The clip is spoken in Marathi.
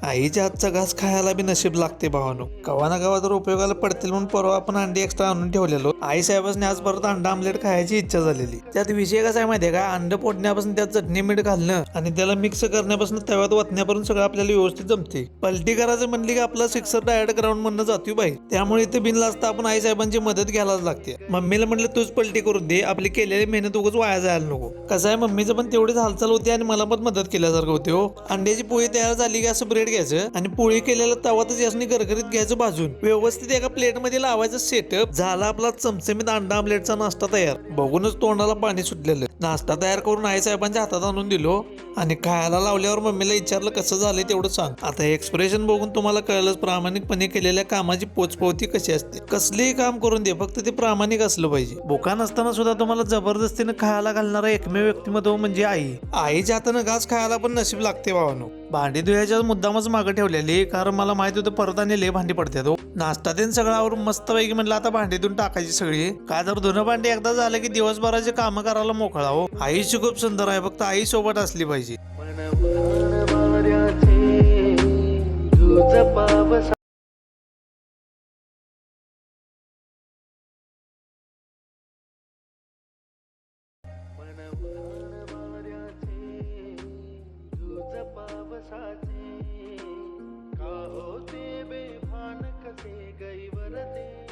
आईच्या हातचा घास खायला बी नशीब लागते भावानो. कवा ना कवा तर उपयोगाला पडतील म्हणून परवा आपण अंडी एक्स्ट्रा आणून ठेवलेलो. आई साहेबांनी आज परत अंडा आमलेट खायची इच्छा झालेली. त्यात विषय कसा आहे माहितीये का, अंड फोडण्यापासून त्यात चटणी मीठ घालणं आणि त्याला मिक्स करण्यापासून तव्यात वतण्यापर्यंत सगळं आपल्याला व्यवस्थित जमते. पलटी करायचं म्हणली की आपला सिक्सर डायरेक्ट ग्राउंड म्हणणं जातोय बाई. त्यामुळे इथे बिनलास्त आपण आई साहेबांची मदत घ्यायलाच लागते. मम्मीला म्हटलं तूच पलटी करून दे, आपली केलेली मेहनत उगाच वाया जायला नको. कसं आहे मम्मीचं पण तेवढीच हालचाल होती आणि मला पण मदत केल्यासारखं होते हो. अंड्याची पोळी तयार झाली की असं ब्रेड घ्यायचं आणि पोळी केलेला तवातच यासनी गरगरीत घ्यायचं भाजून व्यवस्थित एका प्लेट मध्ये लावायचं. सेटअप झाला आपला चमचमीत अंडा आमलेटचा नाश्ता तयार. बघूनच तोंडाला पाणी सुटलेलं. नाश्ता तयार करून आई साहेबांच्या हातात आणून दिलो आणि खायला लावल्यावर मम्मीला विचारलं कसं झालंय तेवढं सांग. आता एक्सप्रेशन बघून तुम्हाला कळलंच प्रामाणिकपणे केलेल्या कामाची पोचपावती कशी असते. कसलीही काम करून दे, फक्त ते प्रामाणिक असलं पाहिजे. भुका नसताना सुद्धा तुम्हाला जबरदस्तीने खायला घालणारा एकमेव व्यक्तिमत्व म्हणजे आई. आईच्या हातानं घास खायला पण नशीब लागते भावानो. भांडी धुयाच्या मुद्दामच मागे ठेवलेली, कारण मला माहिती होतं परत आणि लय भांडी पडतात. नाश्ता देऊन सगळ्यावरून मस्त पैकी म्हटलं आता भांडी धुवून टाकायची सगळी. काय जर धुणं भांडी एकदा झालं की दिवसभराचे काम करायला मोकळा हो. आईची खूप सुंदर आहे, फक्त आई सोबत असली पाहिजे. का होते बेभान कसे गैवरते.